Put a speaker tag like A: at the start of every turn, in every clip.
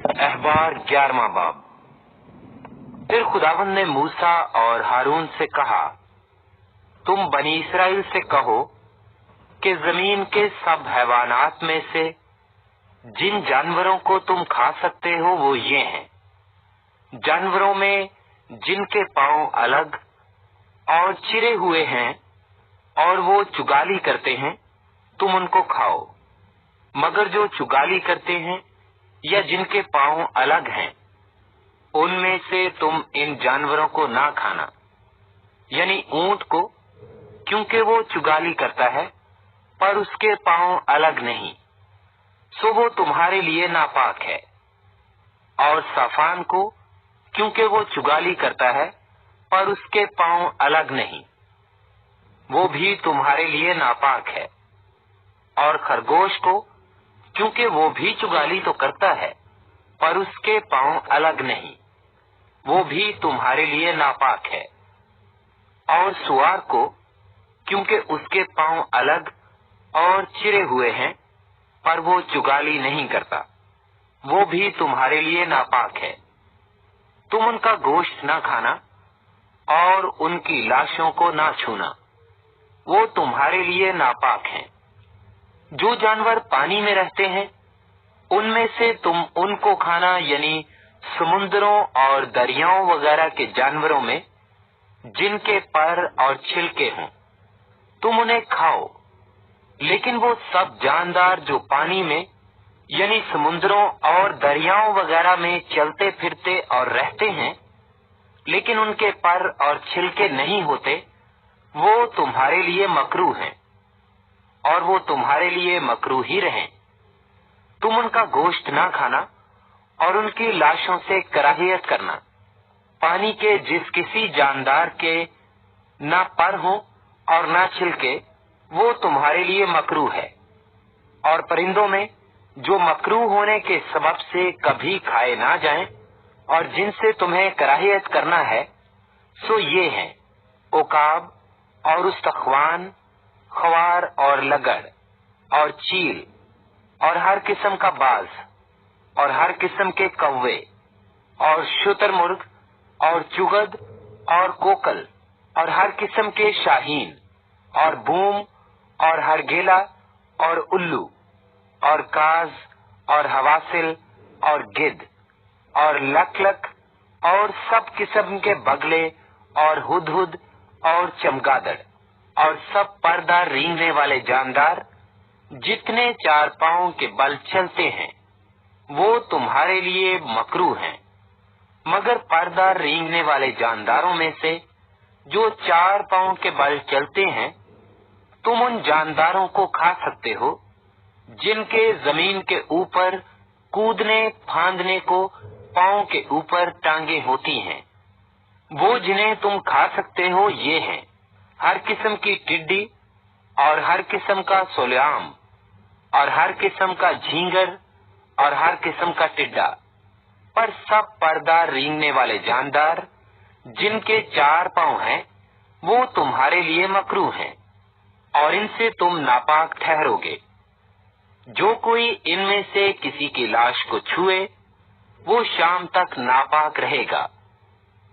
A: अहबार 11वां बाब। फिर खुदावंद ने मूसा और हारून से कहा, तुम बनी इसराइल से कहो कि जमीन के सब हैवानात में से जिन जानवरों को तुम खा सकते हो वो ये हैं। जानवरों में जिनके पांव अलग और चिरे हुए हैं और वो चुगाली करते हैं, तुम उनको खाओ। मगर जो चुगाली करते हैं या जिनके पांव अलग हैं, उनमें से तुम इन जानवरों को ना खाना, यानी ऊंट को, क्योंकि वो चुगाली करता है पर उसके पांव अलग नहीं, सो वो तुम्हारे लिए नापाक है। और साफान को, क्योंकि वो चुगाली करता है पर उसके पांव अलग नहीं, वो भी तुम्हारे लिए नापाक है। और खरगोश को, क्योंकि वो भी चुगाली तो करता है पर उसके पांव अलग नहीं, वो भी तुम्हारे लिए नापाक है। और सुआर को, क्योंकि उसके पांव अलग और चिरे हुए हैं पर वो चुगाली नहीं करता, वो भी तुम्हारे लिए नापाक है। तुम उनका गोश्त ना खाना और उनकी लाशों को ना छूना, वो तुम्हारे लिए नापाक हैं। जो जानवर पानी में रहते हैं, उनमें से तुम उनको खाना, यानी समुद्रों और दरियाओं वगैरह के जानवरों में जिनके पर और छिलके हों, तुम उन्हें खाओ। लेकिन वो सब जानदार जो पानी में, यानी समुद्रों और दरियाओं वगैरह में चलते फिरते और रहते हैं, लेकिन उनके पर और छिलके नहीं होते, वो तुम्हारे लिए मकरूह हैं, और वो तुम्हारे लिए मकरूह ही रहें। तुम उनका गोश्त ना खाना और उनकी लाशों से कराहियत करना। पानी के जिस किसी जानदार के ना पर हो और ना छिलके, वो तुम्हारे लिए मकरूह है। और परिंदों में जो मकरूह होने के सबब से कभी खाए ना जाएं और जिनसे तुम्हें कराहियत करना है, सो ये हैं उकाब और उस्तख्वान, ख्वार और लगड़ और चील और हर किस्म का बाज और हर किस्म के कौवे और शुतुरमुर्ग और चुगद और कोकल और हर किस्म के शाहीन और बूम और हरगेला और उल्लू और काज और हवासिल और गिद्ध और लकलक और सब किस्म के बगले और हुदहुद और चमगादड़ और सब पर्दा रेंगने वाले जानदार जितने चार पांव के बल चलते हैं, वो तुम्हारे लिए मकरूह हैं। मगर पर्दा रेंगने वाले जानदारों में से जो चार पांव के बल चलते हैं, तुम उन जानदारों को खा सकते हो जिनके जमीन के ऊपर कूदने फांदने को पांव के ऊपर टांगे होती हैं। वो जिन्हें तुम खा सकते हो ये हैं हर किस्म की टिड्डी और हर किस्म का सोल्याम और हर किस्म का झींगर और हर किस्म का टिड्डा। पर सब पर्दा रेंगने वाले जानदार जिनके चार पांव हैं, वो तुम्हारे लिए मकरूह हैं और इनसे तुम नापाक ठहरोगे। जो कोई इनमें से किसी की लाश को छुए, वो शाम तक नापाक रहेगा।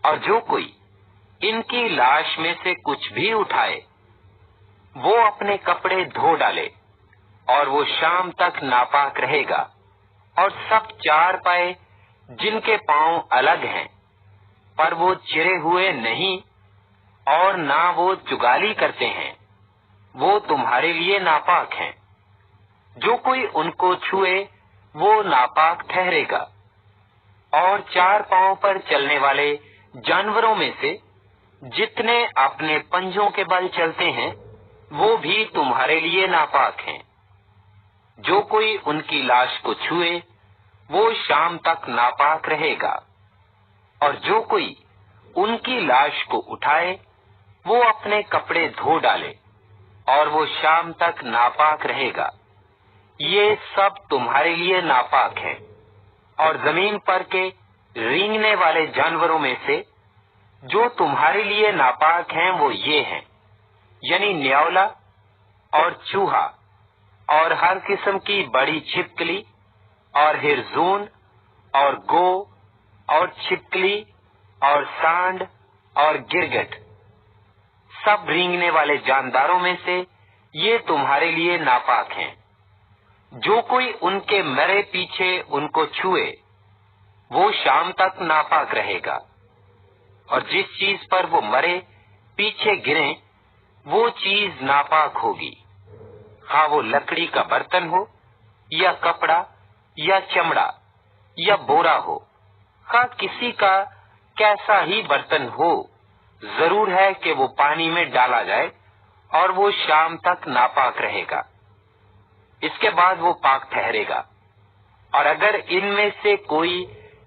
A: और जो कोई इनकी लाश में से कुछ भी उठाए, वो अपने कपड़े धो डाले और वो शाम तक नापाक रहेगा। और सब चार पाए जिनके पांव अलग हैं पर वो चिरे हुए नहीं और ना वो चुगाली करते हैं, वो तुम्हारे लिए नापाक हैं। जो कोई उनको छुए वो नापाक ठहरेगा। और चार पांव पर चलने वाले जानवरों में से जितने अपने पंजों के बल चलते हैं, वो भी तुम्हारे लिए नापाक हैं। जो कोई उनकी लाश को छुए, वो शाम तक नापाक रहेगा। और जो कोई उनकी लाश को उठाए, वो अपने कपड़े धो डाले और वो शाम तक नापाक रहेगा। ये सब तुम्हारे लिए नापाक हैं। और जमीन पर के रेंगने वाले जानवरों में से जो तुम्हारे लिए नापाक हैं, वो ये हैं, यानी न्यावला और चूहा और हर किस्म की बड़ी छिपकली और हिरजून और गो और छिपकली और सांड और गिरगिट, सब रेंगने वाले जानदारों में से ये तुम्हारे लिए नापाक हैं। जो कोई उनके मरे पीछे उनको छुए वो शाम तक नापाक रहेगा, और जिस चीज पर वो मरे पीछे गिरे वो चीज नापाक होगी, हाँ वो लकड़ी का बर्तन हो या कपड़ा या चमड़ा या बोरा हो, हाँ किसी का कैसा ही बर्तन हो, जरूर है कि वो पानी में डाला जाए और वो शाम तक नापाक रहेगा। इसके बाद वो पाक ठहरेगा। और अगर इनमें से कोई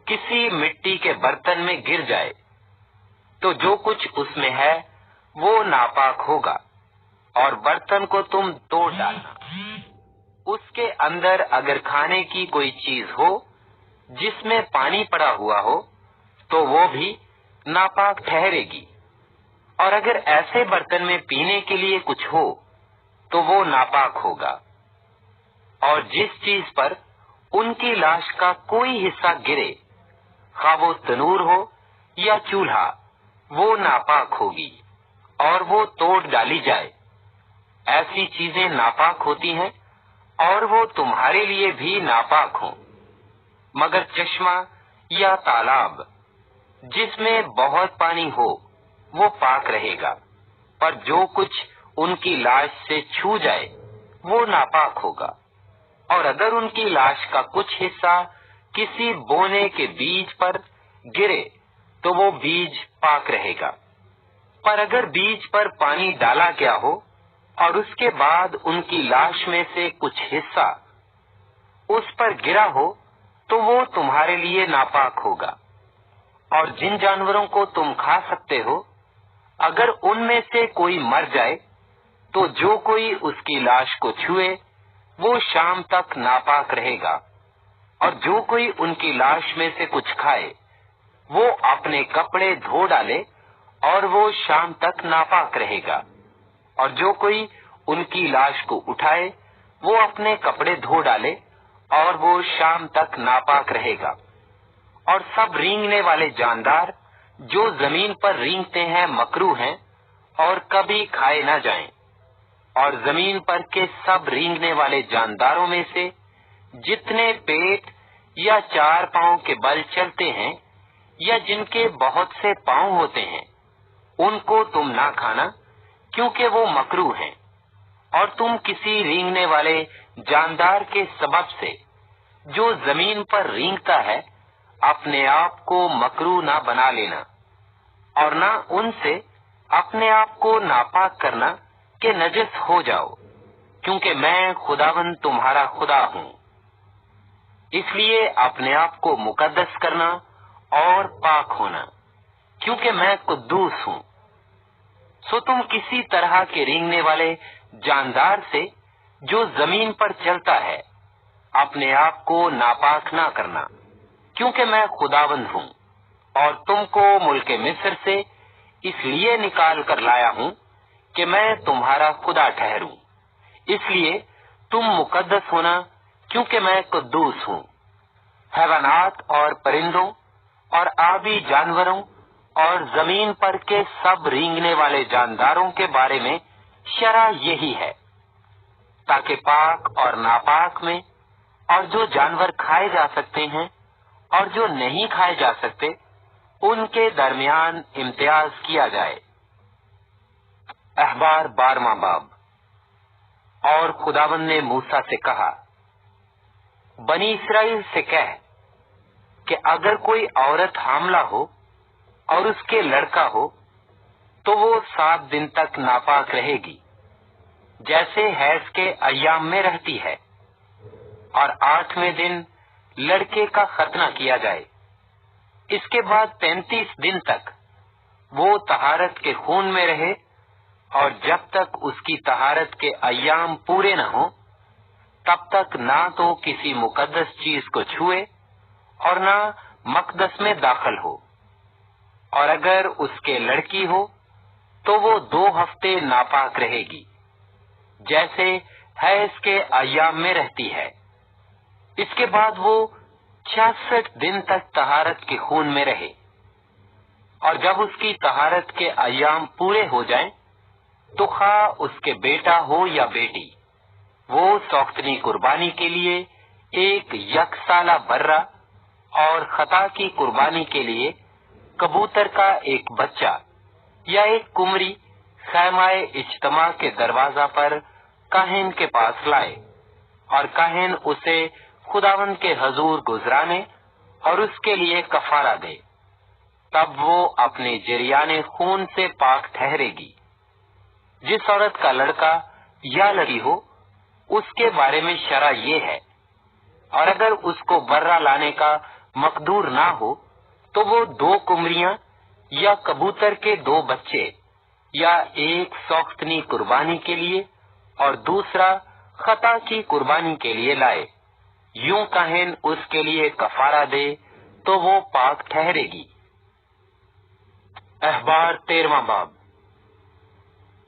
A: किसी मिट्टी के बर्तन में गिर जाए तो जो कुछ उसमें है वो नापाक होगा, और बर्तन को तुम तोड़ डालना। उसके अंदर अगर खाने की कोई चीज हो जिसमें पानी पड़ा हुआ हो तो वो भी नापाक ठहरेगी, और अगर ऐसे बर्तन में पीने के लिए कुछ हो तो वो नापाक होगा। और जिस चीज पर उनकी लाश का कोई हिस्सा गिरे, हाँ वो तनूर हो या चूल्हा, वो नापाक होगी और वो तोड़ डाली जाए। ऐसी चीजें नापाक होती हैं और वो तुम्हारे लिए भी नापाक हों। मगर चश्मा या तालाब जिसमें बहुत पानी हो वो पाक रहेगा, पर जो कुछ उनकी लाश से छू जाए वो नापाक होगा। और अगर उनकी लाश का कुछ हिस्सा किसी बोने के बीज पर गिरे तो वो बीज पाक रहेगा, पर अगर बीज पर पानी डाला गया हो और उसके बाद उनकी लाश में से कुछ हिस्सा उस पर गिरा हो तो वो तुम्हारे लिए नापाक होगा। और जिन जानवरों को तुम खा सकते हो, अगर उनमें से कोई मर जाए तो जो कोई उसकी लाश को छुए वो शाम तक नापाक रहेगा, और जो कोई उनकी लाश में से कुछ खाए वो अपने कपड़े धो डाले और वो शाम तक नापाक रहेगा। और जो कोई उनकी लाश को उठाए वो अपने कपड़े धो डाले और वो शाम तक नापाक रहेगा। और सब रेंगने वाले जानदार जो जमीन पर रेंगते हैं मकरूह हैं और कभी खाए न जाएं। और जमीन पर के सब रेंगने वाले जानदारों में से जितने पेट या चार पांव के बल चलते हैं या जिनके बहुत से पांव होते हैं, उनको तुम ना खाना, क्योंकि वो मकरूह हैं। और तुम किसी रेंगने वाले जानदार के सबब से जो जमीन पर रेंगता है अपने आप को मकरूह ना बना लेना, और ना उनसे अपने आप को नापाक करना कि नजस हो जाओ, क्योंकि मैं खुदावंद तुम्हारा खुदा हूँ। इसलिए अपने आप को मुकद्दस करना और पाक होना, क्योंकि मैं कुद्दूस हूँ। सो तुम किसी तरह के रेंगने वाले जानदार से जो जमीन पर चलता है अपने आप को नापाक ना करना, क्योंकि मैं खुदावंद हूँ। और तुमको मुल्के मिस्र से इसलिए निकाल कर लाया हूँ कि मैं तुम्हारा खुदा ठहरूं। इसलिए तुम मुकद्दस होना, क्योंकि मैं कुद्दूस हूँ। हैवानात और परिंदों और आबी जानवरों और जमीन पर के सब रेंगने वाले जानदारों के बारे में शरा यही है, ताकि पाक और नापाक में और जो जानवर खाए जा सकते हैं और जो नहीं खाए जा सकते उनके दरमियान इम्तियाज किया जाए। अहबार 12वां बाब। और खुदावंद ने मूसा से कहा, बनी इस्राएल से कह कि अगर कोई औरत हामला हो और उसके लड़का हो तो वो 7 दिन तक नापाक रहेगी, जैसे हैज के अय्याम में रहती है। और 8वें दिन लड़के का खतना किया जाए। इसके बाद 35 दिन तक वो तहारत के खून में रहे, और जब तक उसकी तहारत के अय्याम पूरे न हो तब तक ना तो किसी मुकद्दस चीज को छुए और ना मकदस में दाखिल हो। और अगर उसके लड़की हो तो वो 2 हफ्ते नापाक रहेगी, जैसे हैज के अय्याम में रहती है। इसके बाद वो 66 दिन तक तहारत के खून में रहे, और जब उसकी तहारत के अय्याम पूरे हो जाएं, तो खा उसके बेटा हो या बेटी, वो सौख्तनी कुर्बानी के लिए एक यकसाला बर्रा और खता की कुर्बानी के लिए कबूतर का एक बच्चा या एक कुमरी खैमाए इज्तमा के दरवाजा पर काहिन के पास लाए, और काहिन उसे खुदावंद के हजूर गुजराने और उसके लिए कफारा दे। तब वो अपने जरियाने खून से पाक ठहरेगी। जिस औरत का लड़का या लड़ी हो, उसके बारे में शरा ये है, और अगर उसको बर्रा लाने का मकदूर ना हो, तो वो 2 कुमरियां या कबूतर के 2 बच्चे या एक सौख्तनी कुर्बानी के लिए और दूसरा खता की कुर्बानी के लिए लाए। यूं काहिन उसके लिए कफारा दे तो वो पाक ठहरेगी। अहबार 13वां बाब।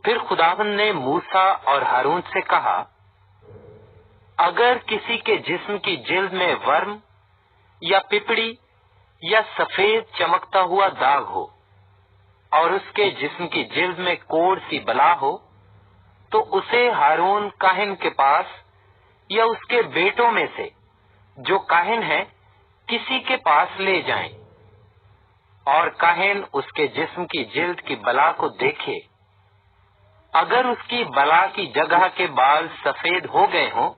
A: फिर खुदावंद ने मूसा और हारून से कहा, अगर किसी के जिस्म की जिल्द में वर्म या पिपड़ी या सफेद चमकता हुआ दाग हो, और उसके जिस्म की जिल्द में कोढ़ सी बला हो, तो उसे हारून काहिन के पास या उसके बेटों में से जो काहिन है किसी के पास ले जाएं, और काहिन उसके जिस्म की जिल्द की बला को देखे। अगर उसकी बला की जगह के बाल सफेद हो गए हों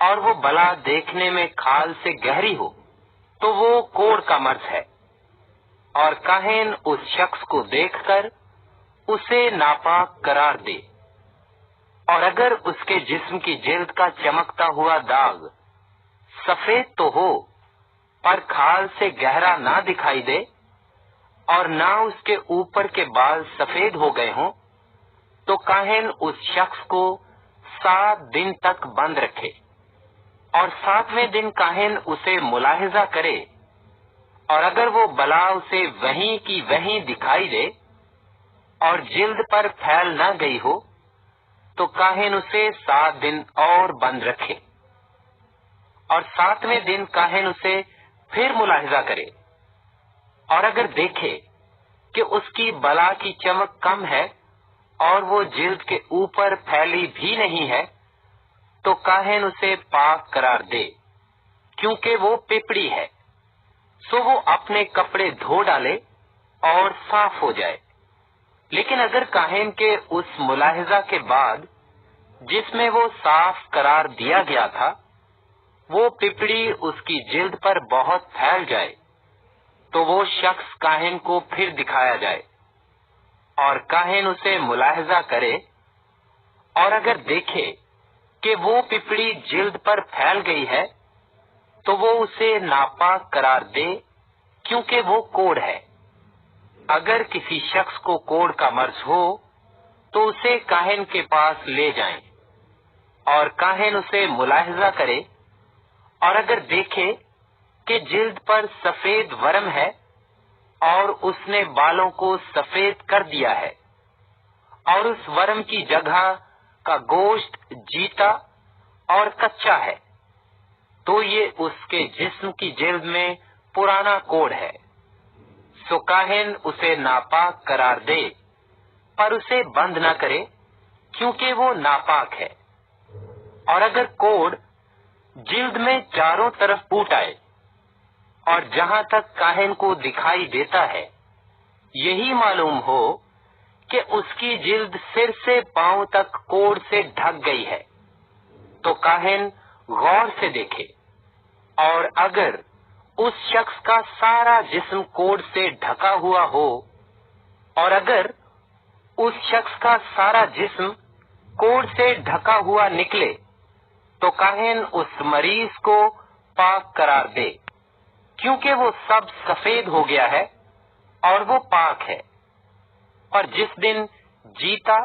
A: और वो बला देखने में खाल से गहरी हो, तो वो कोढ़ का मर्ज है, और काहिन उस शख्स को देखकर उसे नापाक करार दे। और अगर उसके जिस्म की जिल्द का चमकता हुआ दाग सफेद तो हो, पर खाल से गहरा ना दिखाई दे, और ना उसके ऊपर के बाल सफेद हो गए हों, तो काहिन उस शख्स को 7 दिन तक बंद रखे, और 7वें दिन काहिन उसे मुलाहिजा करे, और अगर वो बला उसे वहीं की वहीं दिखाई दे और जिल्द पर फैल न गई हो, तो काहिन उसे 7 दिन और बंद रखे, और 7वें दिन काहिन उसे फिर मुलाहिजा करे, और अगर देखे कि उसकी बला की चमक कम है और वो जिल्द के ऊपर फैली भी नहीं है, तो काहिन उसे पाक करार दे, क्योंकि वो पिपड़ी है। सो वो अपने कपड़े धो डाले और साफ हो जाए। लेकिन अगर काहिन के उस मुलाहिजा के बाद जिसमें वो साफ करार दिया गया था, वो पिपड़ी उसकी जिल्द पर बहुत फैल जाए, तो वो शख्स काहिन को फिर दिखाया जाए, और काहिन उसे मुलाहिजा करे, और अगर देखे कि वो पिपड़ी जिल्द पर फैल गई है, तो वो उसे नापाक करार दे, क्योंकि वो कोढ़ है। अगर किसी शख्स को कोढ़ का मर्ज हो, तो उसे काहिन के पास ले जाएं, और काहिन उसे मुलाहिजा करे, और अगर देखे कि जिल्द पर सफेद वर्म है और उसने बालों को सफेद कर दिया है, और उस वर्म की जगह का गोश्त जीता और कच्चा है, तो ये उसके जिस्म की जिल्द में पुराना कोढ़ है। सो काहिन उसे नापाक करार दे, पर उसे बंद न करे, क्योंकि वो नापाक है। और अगर कोढ़ जिल्द में चारों तरफ फूट आए, और जहां तक काहिन को दिखाई देता है यही मालूम हो कि उसकी जिल्द सिर से पांव तक कोढ़ से ढक गई है, तो काहिन गौर से देखे, और अगर उस शख्स का सारा जिस्म कोढ़ से ढका हुआ हो, और अगर उस शख्स का सारा जिस्म कोढ़ से ढका हुआ निकले, तो काहिन उस मरीज को पाक करार दे, क्योंकि वो सब सफेद हो गया है और वो पाक है। और जिस दिन जीता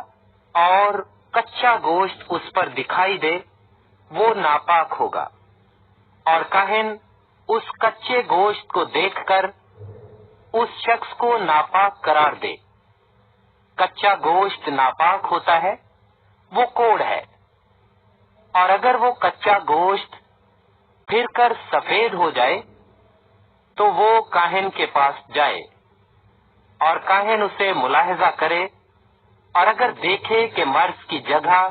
A: और कच्चा गोश्त उस पर दिखाई दे, वो नापाक होगा, और काहिन उस कच्चे गोश्त को देखकर उस शख्स को नापाक करार दे। कच्चा गोश्त नापाक होता है, वो कोढ़ है, और अगर वो कच्चा गोश्त फिर कर सफेद हो जाए तो वो काहिन के पास जाए और काहिन उसे मुलाहिजा करे, और अगर देखे कि मर्ज की जगह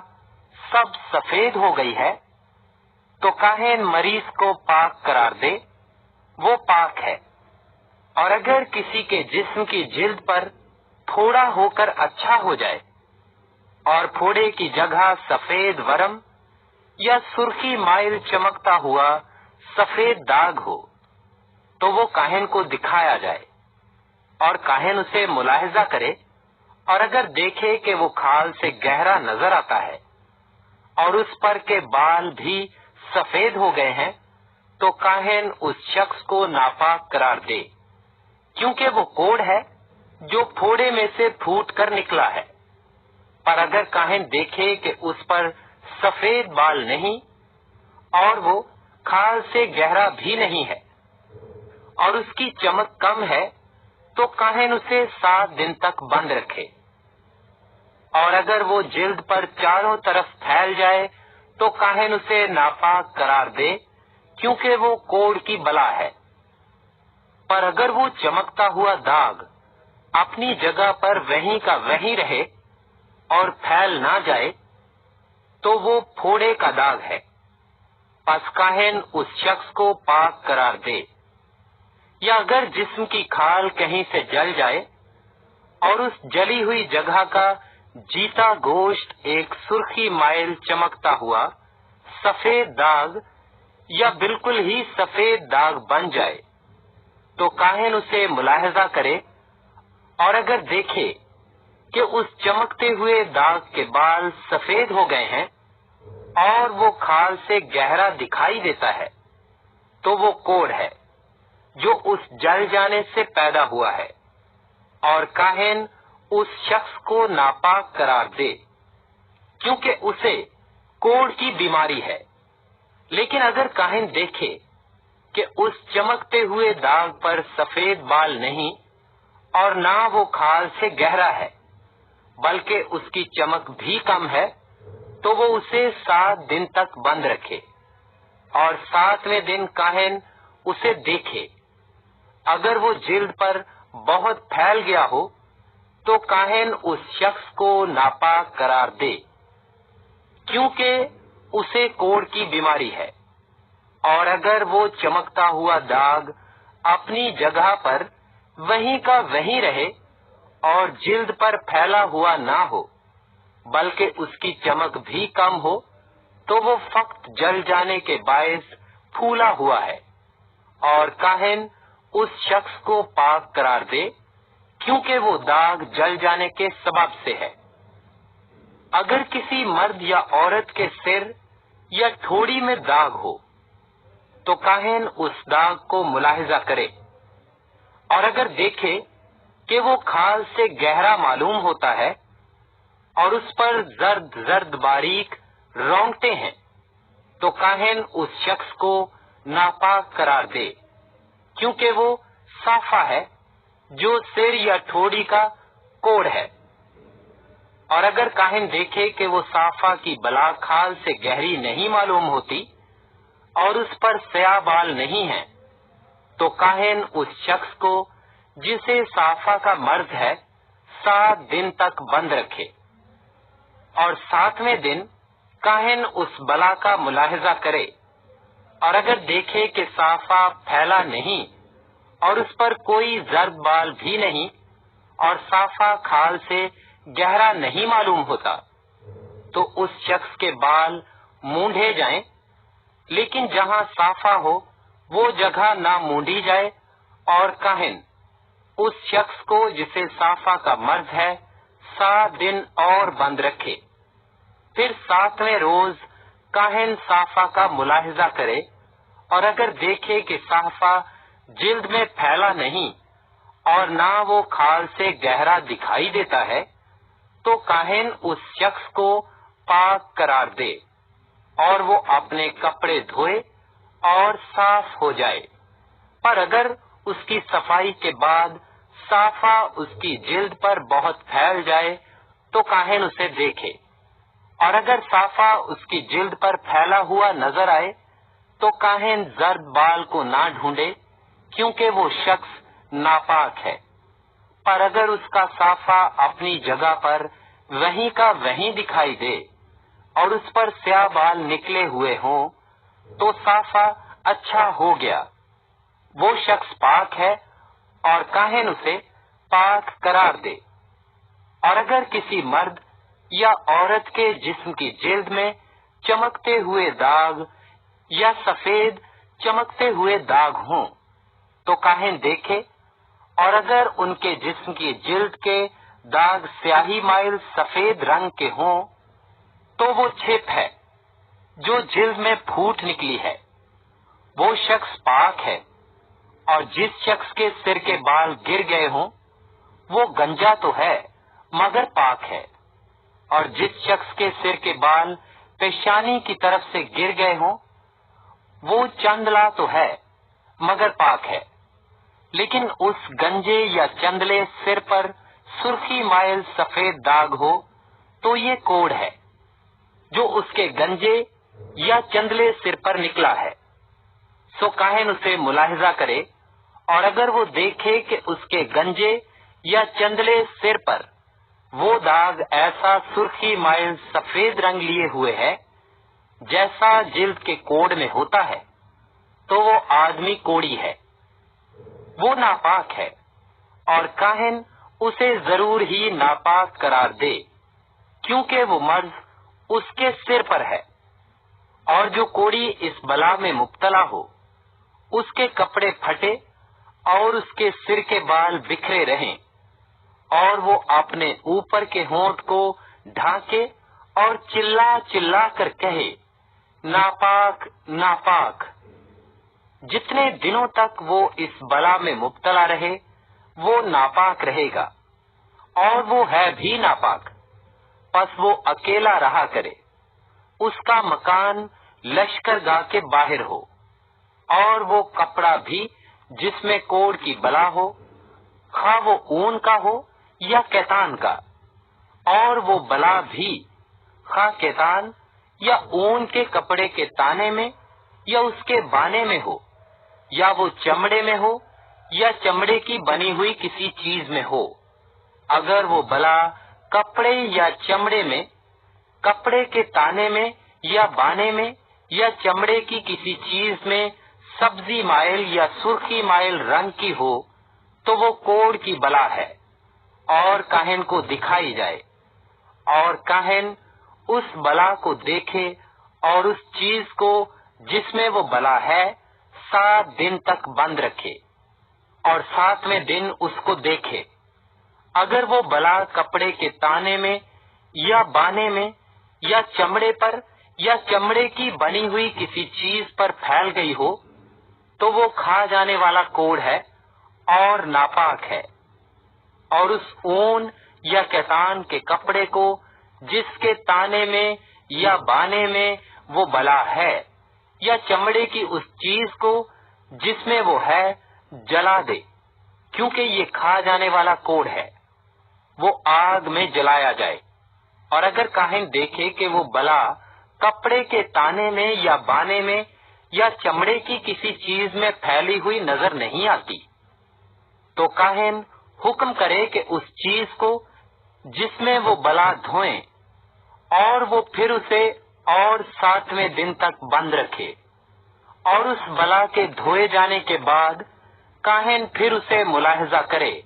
A: सब सफेद हो गई है तो काहिन मरीज को पाक करार दे, वो पाक है। और अगर किसी के जिस्म की जिल्द पर फोड़ा होकर अच्छा हो जाए और फोड़े की जगह सफेद वरम या सुर्खी माइल चमकता हुआ सफेद दाग हो तो वो काहिन को दिखाया जाए और काहिन उसे मुलाहिजा करे, और अगर देखे कि वो खाल से गहरा नजर आता है और उस पर के बाल भी सफेद हो गए हैं तो काहिन उस शख्स को नापाक करार दे, क्योंकि वो कोढ़ है जो फोड़े में से फूट कर निकला है। पर अगर काहिन देखे कि उस पर सफेद बाल नहीं और वो खाल से गहरा भी नहीं है और उसकी चमक कम है तो काहिन उसे 7 दिन तक बंद रखे। और अगर वो जिल्द पर चारों तरफ फैल जाए तो काहिन उसे नापाक करार दे, क्योंकि वो कोढ़ की बला है। पर अगर वो चमकता हुआ दाग अपनी जगह पर वहीं का वहीं रहे और फैल ना जाए तो वो फोड़े का दाग है। पस काहिन उस शख्स को पाक करार दे। या अगर जिस्म की खाल कहीं से जल जाए और उस जली हुई जगह का जीता गोश्त एक सुर्खी माइल चमकता हुआ सफेद दाग या बिल्कुल ही सफेद दाग बन जाए तो काहिन उसे मुलाहिजा करे, और अगर देखे कि उस चमकते हुए दाग के बाल सफेद हो गए हैं और वो खाल से गहरा दिखाई देता है तो वो कोढ़ है जो उस जल जाने से पैदा हुआ है, और काहिन उस शख्स को नापाक करार दे, क्योंकि उसे कोढ़ की बीमारी है। लेकिन अगर काहिन देखे कि उस चमकते हुए दाग पर सफेद बाल नहीं और ना वो खाल से गहरा है बल्कि उसकी चमक भी कम है तो वो उसे 7 दिन तक बंद रखे, और 7वें दिन काहिन उसे देखे। अगर वो जिल्द पर बहुत फैल गया हो तो काहिन उस शख्स को नापाक करार दे, क्योंकि उसे कोढ़ की बीमारी है। और अगर वो चमकता हुआ दाग अपनी जगह पर वहीं का वहीं रहे और जिल्द पर फैला हुआ ना हो बल्कि उसकी चमक भी कम हो तो वो फक्त जल जाने के बायस फूला हुआ है, और काहिन उस शख्स को पाक करार दे, क्योंकि वो दाग जल जाने के सबब से है। अगर किसी मर्द या औरत के सिर या ठोड़ी में दाग हो तो काहिन उस दाग को मुलाहिजा करे, और अगर देखे कि वो खाल से गहरा मालूम होता है और उस पर जर्द जर्द बारीक रोंगटे हैं तो काहिन उस शख्स को नापाक करार दे, क्योंकि वो साफा है जो सिर या ठोड़ी का कोढ़ है। और अगर काहिन देखे कि वो साफा की बला खाल से गहरी नहीं मालूम होती और उस पर स्याह बाल नहीं है तो काहिन उस शख्स को जिसे साफा का मर्ज है 7 दिन तक बंद रखे, और 7वें दिन काहिन उस बला का मुलाहिजा करे, और अगर देखे कि साफा फैला नहीं और उस पर कोई जर्द बाल भी नहीं और साफा खाल से गहरा नहीं मालूम होता तो उस शख्स के बाल मूंढे जाएं, लेकिन जहां साफा हो वो जगह ना मूंढी जाए, और काहिन उस शख्स को जिसे साफा का मर्ज है 7 दिन और बंद रखे। फिर 7वें रोज काहिन साफा का मुलाहिजा करे, और अगर देखे कि साफा जिल्द में फैला नहीं और ना वो खाल से गहरा दिखाई देता है तो काहिन उस शख्स को पाक करार दे, और वो अपने कपड़े धोए और साफ हो जाए। पर अगर उसकी सफाई के बाद साफा उसकी जिल्द पर बहुत फैल जाए तो काहिन उसे देखे, और अगर साफा उसकी जिल्द पर फैला हुआ नजर आए तो काहिन जर्द बाल को ना ढूंढे, क्योंकि वो शख्स नापाक है। पर अगर उसका साफा अपनी जगह पर वहीं का वहीं दिखाई दे और उस पर स्याह बाल निकले हुए हों, तो साफा अच्छा हो गया, वो शख्स पाक है और काहिन उसे पाक करार दे। और अगर किसी मर्द या औरत के जिस्म की जिल्द में चमकते हुए दाग या सफेद चमकते हुए दाग हों, तो काहिन देखे, और अगर उनके जिस्म की जिल्द के दाग स्याही माइल सफेद रंग के हों, तो वो छिप है जो जिल्द में फूट निकली है, वो शख्स पाक है। और जिस शख्स के सिर के बाल गिर गए हों, वो गंजा तो है मगर पाक है। और जिस शख्स के सिर के बाल पेशानी की तरफ से गिर गए हों, वो चंदला तो है मगर पाक है। लेकिन उस गंजे या चंदले सिर पर सुर्खी माइल सफेद दाग हो, तो ये कोढ़ है जो उसके गंजे या चंदले सिर पर निकला है। सो काहिन उसे मुलाहिजा करे, और अगर वो देखे कि उसके गंजे या चंदले सिर पर वो दाग ऐसा सुर्खी माइल सफेद रंग लिए हुए है जैसा जिल्द के कोढ़ में होता है, तो वो आदमी कोढ़ी है, वो नापाक है, और काहिन उसे जरूर ही नापाक करार दे, क्योंकि वो मर्ज उसके सिर पर है। और जो कोढ़ी इस बला में मुब्तला हो, उसके कपड़े फटे और उसके सिर के बाल बिखरे रहें, और वो अपने ऊपर के होंठ को ढाके और चिल्ला चिल्ला कर कहे, नापाक नापाक। जितने दिनों तक वो इस बला में मुब्तला रहे, वो नापाक रहेगा, और वो है भी नापाक। बस वो अकेला रहा करे, उसका मकान लश्करगाह के बाहर हो, और वो कपड़ा भी जिसमें कोढ़ की बला हो, खा वो ऊन का हो या कैतान का, और वो बला भी खा कैतान या ऊन के कपड़े के ताने में या उसके बाने में हो, या वो चमड़े में हो या चमड़े की बनी हुई किसी चीज में हो। अगर वो बला कपड़े या चमड़े में, कपड़े के ताने में या बाने में या चमड़े की किसी चीज में सब्जी माइल या सुर्खी माइल रंग की हो, तो वो कोढ़ की बला है और काहिन को दिखाई जाए, और काहिन उस बला को देखे और उस चीज को जिसमें वो बला है 7 दिन तक बंद रखे, और 7वें दिन उसको देखे। अगर वो बला कपड़े के ताने में या बाने में या चमड़े पर या चमड़े की बनी हुई किसी चीज पर फैल गई हो, तो वो खा जाने वाला कोढ़ है और नापाक है। और उस ऊन या कैतान के कपड़े को जिसके ताने में या बाने में वो बला है, या चमड़े की उस चीज को जिसमें वो है, जला दे, क्योंकि ये खा जाने वाला कोढ़ है, वो आग में जलाया जाए। और अगर काहिन देखे कि वो बला कपड़े के ताने में या बाने में या चमड़े की किसी चीज में फैली हुई नजर नहीं आती, तो काहिन हुक्म करे कि उस चीज को जिसमें वो बला धोएं, और वो फिर उसे और 7वें दिन तक बंद रखे। और उस बला के धोए जाने के बाद काहिन फिर उसे मुलाहिजा करे,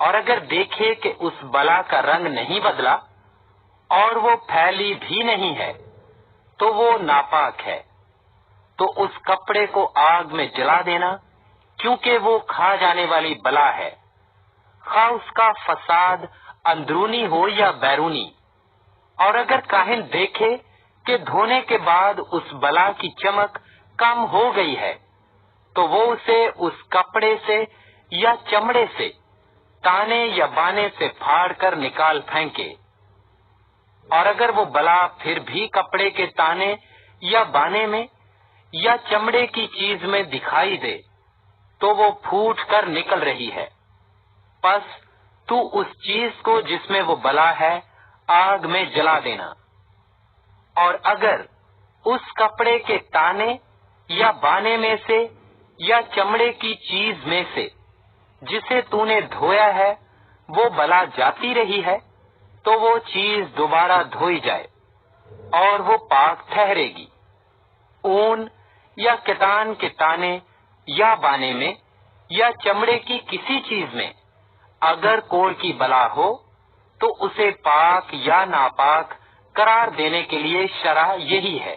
A: और अगर देखे कि उस बला का रंग नहीं बदला और वो फैली भी नहीं है, तो वो नापाक है। तो उस कपड़े को आग में जला देना, क्योंकि वो खा जाने वाली बला है, खा उसका फसाद अंदरूनी हो या बैरूनी। और अगर काहिन देखे कि धोने के बाद उस बला की चमक कम हो गई है, तो वो उसे उस कपड़े से या चमड़े से, ताने या बाने से फाड़ कर निकाल फेंके। और अगर वो बला फिर भी कपड़े के ताने या बाने में या चमड़े की चीज में दिखाई दे, तो वो फूट कर निकल रही है। बस तू उस चीज को जिसमें वो बला है आग में जला देना। और अगर उस कपड़े के ताने یا بانے میں سے یا چمڑے کی چیز میں سے جسے تو نے دھویا ہے وہ بلا جاتی رہی ہے تو وہ چیز دوبارہ دھوئی جائے اور وہ پاک ٹھہرے گی۔ اون یا کتان کے تانے یا بانے میں یا چمڑے کی کسی چیز میں اگر کوڑ کی بلا ہو تو اسے پاک یا ناپاک قرار دینے کے لیے شرع یہی ہے۔